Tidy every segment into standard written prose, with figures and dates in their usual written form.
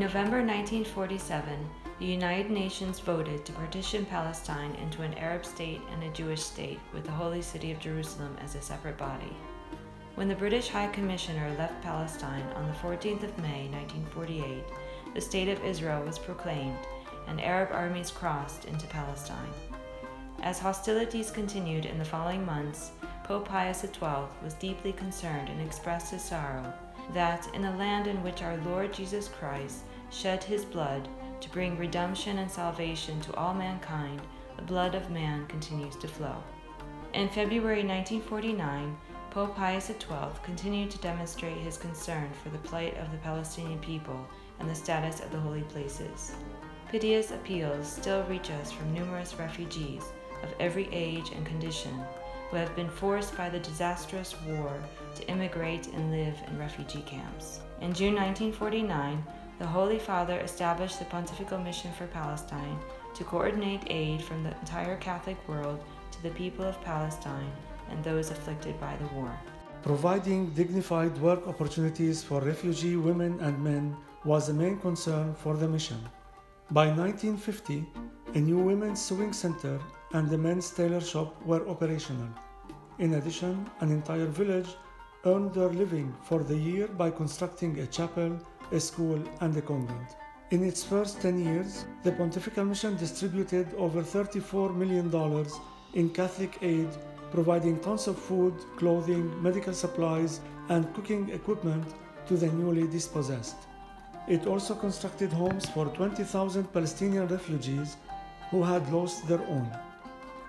November 1947, the United Nations voted to partition Palestine into an Arab state and a Jewish state with the Holy City of Jerusalem as a separate body. When the British High Commissioner left Palestine on the 14th of May 1948, the State of Israel was proclaimed and Arab armies crossed into Palestine. As hostilities continued in the following months, Pope Pius XII was deeply concerned and expressed his sorrow that in a land in which our Lord Jesus Christ shed his blood to bring redemption and salvation to all mankind, the blood of man continues to flow. In February 1949, Pope Pius XII continued to demonstrate his concern for the plight of the Palestinian people and the status of the holy places. Piteous appeals still reach us from numerous refugees of every age and condition who have been forced by the disastrous war to immigrate and live in refugee camps. In June 1949, the Holy Father established the Pontifical Mission for Palestine to coordinate aid from the entire Catholic world to the people of Palestine and those afflicted by the war. Providing dignified work opportunities for refugee women and men was the main concern for the mission. By 1950, a new women's sewing center and the men's tailor shop were operational. In addition, an entire village earned their living for the year by constructing a chapel, a school, and a convent. In its first 10 years, the Pontifical Mission distributed over $34 million in Catholic aid, providing tons of food, clothing, medical supplies, and cooking equipment to the newly dispossessed. It also constructed homes for 20,000 Palestinian refugees who had lost their own.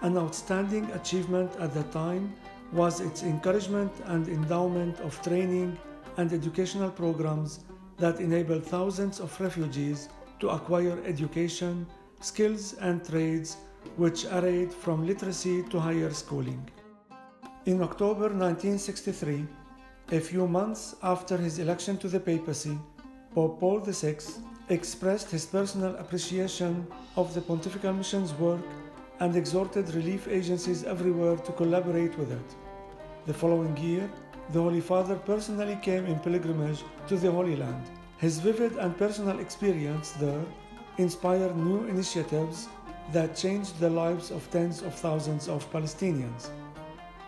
An outstanding achievement at the time was its encouragement and endowment of training and educational programs that enabled thousands of refugees to acquire education, skills, and trades which arrayed from literacy to higher schooling. In October 1963, a few months after his election to the papacy, Pope Paul VI expressed his personal appreciation of the Pontifical Mission's work and exhorted relief agencies everywhere to collaborate with it. The following year, the Holy Father personally came in pilgrimage to the Holy Land. His vivid and personal experience there inspired new initiatives that changed the lives of tens of thousands of Palestinians.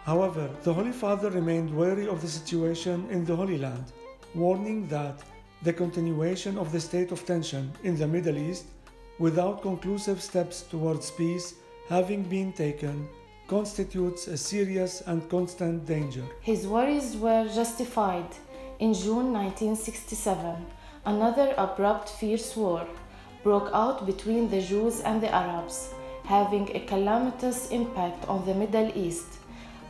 However, the Holy Father remained wary of the situation in the Holy Land, warning that the continuation of the state of tension in the Middle East without conclusive steps towards peace having been taken constitutes a serious and constant danger. His worries were justified. In June 1967, another abrupt, fierce war broke out between the Jews and the Arabs, having a calamitous impact on the Middle East.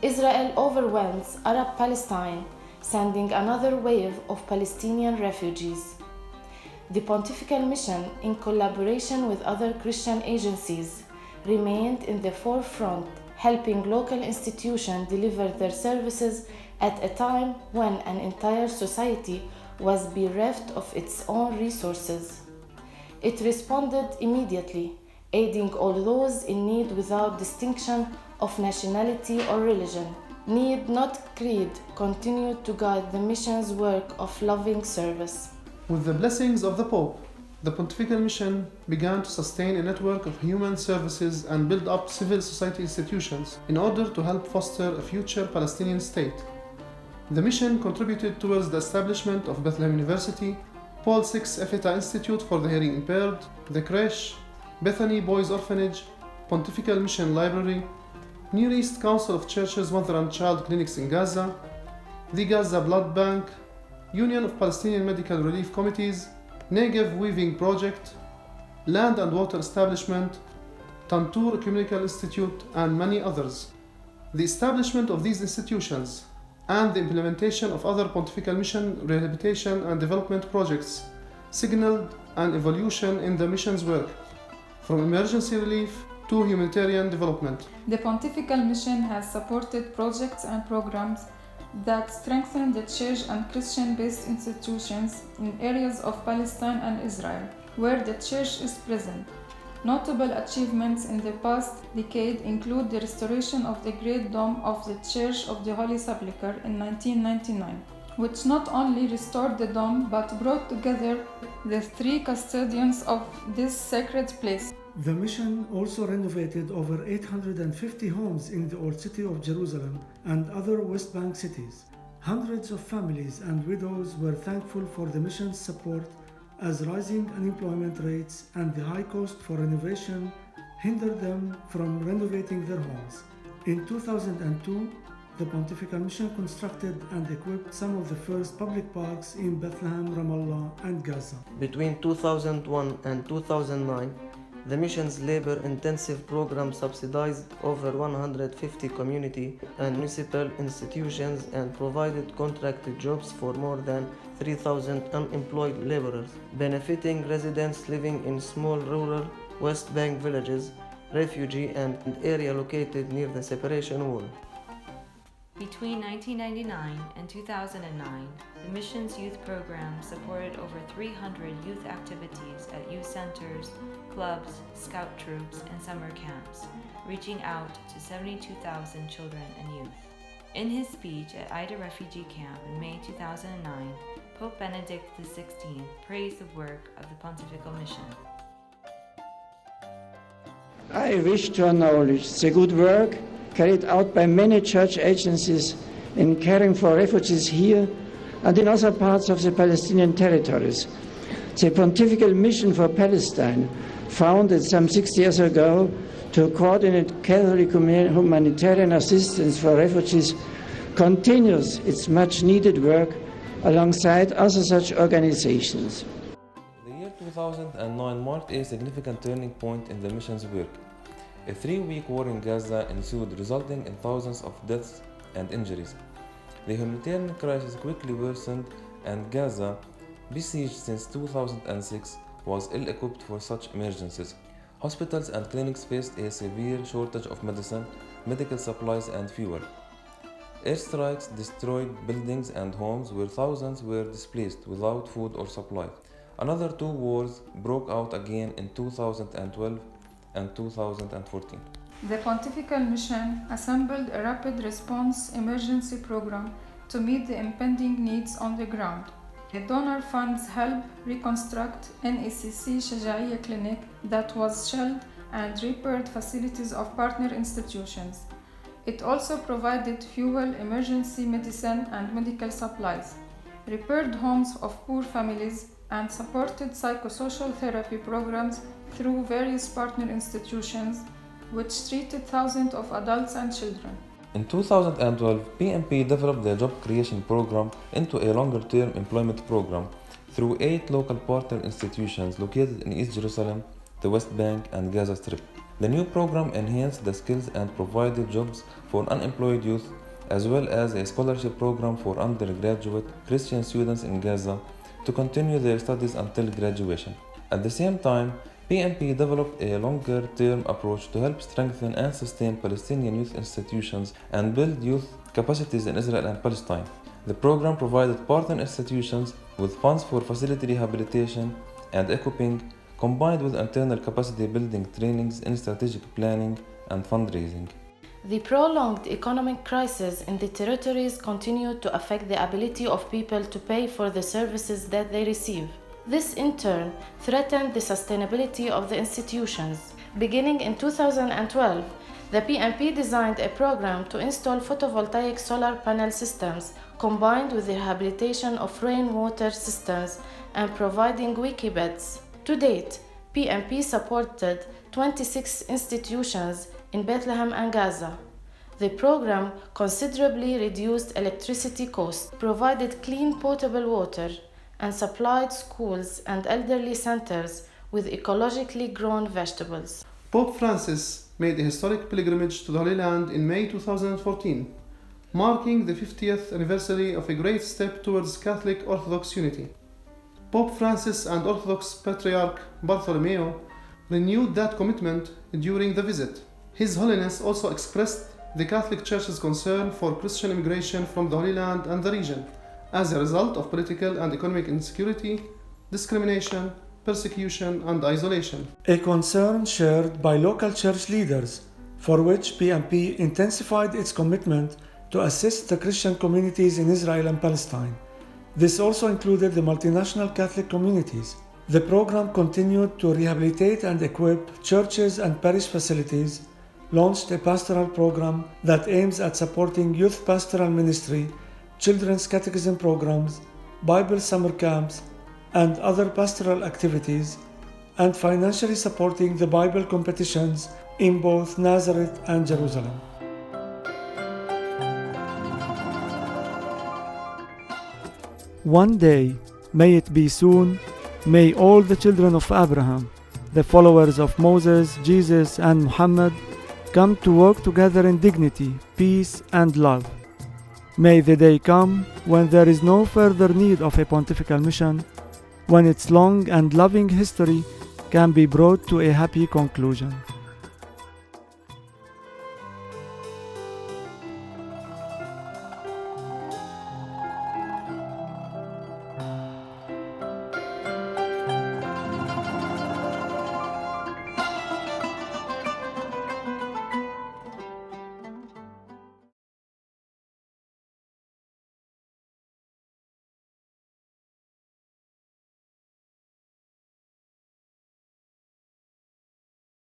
Israel overwhelms Arab Palestine, sending another wave of Palestinian refugees. The Pontifical Mission, in collaboration with other Christian agencies, remained in the forefront, helping local institutions deliver their services at a time when an entire society was bereft of its own resources. It responded immediately, aiding all those in need without distinction of nationality or religion. Need, not creed, continued to guide the mission's work of loving service. With the blessings of the Pope, the Pontifical Mission began to sustain a network of human services and build up civil society institutions in order to help foster a future Palestinian state. The mission contributed towards the establishment of Bethlehem University, Paul VI Ephrata Institute for the Hearing Impaired, the Creche, Bethany Boys Orphanage, Pontifical Mission Library, Near East Council of Churches Mother and Child Clinics in Gaza, the Gaza Blood Bank, Union of Palestinian Medical Relief Committees, Negev Weaving Project, Land and Water Establishment, Tantur Ecumenical Institute, and many others. The establishment of these institutions and the implementation of other Pontifical Mission rehabilitation and development projects signaled an evolution in the mission's work, from emergency relief to humanitarian development. The Pontifical Mission has supported projects and programs that strengthen the Church and Christian-based institutions in areas of Palestine and Israel, where the Church is present. Notable achievements in the past decade include the restoration of the Great Dome of the Church of the Holy Sepulchre in 1999, which not only restored the dome but brought together the three custodians of this sacred place. The mission also renovated over 850 homes in the Old City of Jerusalem and other West Bank cities. Hundreds of families and widows were thankful for the mission's support, as rising unemployment rates and the high cost for renovation hindered them from renovating their homes. In 2002, the Pontifical Mission constructed and equipped some of the first public parks in Bethlehem, Ramallah, and Gaza. Between 2001 and 2009, the mission's labor-intensive program subsidized over 150 community and municipal institutions and provided contracted jobs for more than 3,000 unemployed laborers, benefiting residents living in small rural West Bank villages, refugee and area located near the separation wall. Between 1999 and 2009, the mission's youth program supported over 300 youth activities at youth centers, clubs, scout troops, and summer camps, reaching out to 72,000 children and youth. In his speech at Ida Refugee Camp in May 2009, Pope Benedict XVI praised the work of the Pontifical Mission. I wish to acknowledge the good work carried out by many church agencies in caring for refugees here and in other parts of the Palestinian territories. The Pontifical Mission for Palestine, founded some 6 years ago to coordinate Catholic humanitarian assistance for refugees, continues its much-needed work alongside other such organizations. The year 2009 marked a significant turning point in the mission's work. A 3-week war in Gaza ensued, resulting in thousands of deaths and injuries. The humanitarian crisis quickly worsened, and Gaza, besieged since 2006, was ill-equipped for such emergencies. Hospitals and clinics faced a severe shortage of medicine, medical supplies, and fuel. Airstrikes destroyed buildings and homes where thousands were displaced without food or supply. Another 2 wars broke out again in 2012 and 2014. The Pontifical Mission assembled a rapid response emergency program to meet the impending needs on the ground. The donor funds helped reconstruct NECC Shajaiya Clinic that was shelled and repaired facilities of partner institutions. It also provided fuel, emergency medicine, and medical supplies, repaired homes of poor families, and supported psychosocial therapy programs through various partner institutions, which treated thousands of adults and children. In 2012, PMP developed the job creation program into a longer-term employment program through 8 local partner institutions located in East Jerusalem, the West Bank, and Gaza Strip. The new program enhanced the skills and provided jobs for unemployed youth, as well as a scholarship program for undergraduate Christian students in Gaza to continue their studies until graduation. At the same time, PMP developed a longer-term approach to help strengthen and sustain Palestinian youth institutions and build youth capacities in Israel and Palestine. The program provided partner institutions with funds for facility rehabilitation and equipping, combined with internal capacity building trainings in strategic planning and fundraising. The prolonged economic crisis in the territories continued to affect the ability of people to pay for the services that they receive. This in turn threatened the sustainability of the institutions. Beginning in 2012, the PMP designed a program to install photovoltaic solar panel systems combined with the rehabilitation of rainwater systems and providing wiki beds. To date, PMP supported 26 institutions in Bethlehem and Gaza. The program considerably reduced electricity costs, provided clean potable water, and supplied schools and elderly centers with ecologically grown vegetables. Pope Francis made a historic pilgrimage to the Holy Land in May 2014, marking the 50th anniversary of a great step towards Catholic Orthodox unity. Pope Francis and Orthodox Patriarch Bartholomew renewed that commitment during the visit. His Holiness also expressed the Catholic Church's concern for Christian immigration from the Holy Land and the region as a result of political and economic insecurity, discrimination, persecution, and isolation. A concern shared by local church leaders, for which PMP intensified its commitment to assist the Christian communities in Israel and Palestine, This also included the multinational Catholic communities. The program continued to rehabilitate and equip churches and parish facilities, launched a pastoral program that aims at supporting youth pastoral ministry, children's catechism programs, Bible summer camps, and other pastoral activities, and financially supporting the Bible competitions in both Nazareth and Jerusalem. One day, may it be soon, may all the children of Abraham, the followers of Moses, Jesus, and Muhammad, come to work together in dignity, peace, and love. May the day come when there is no further need of a pontifical mission, when its long and loving history can be brought to a happy conclusion.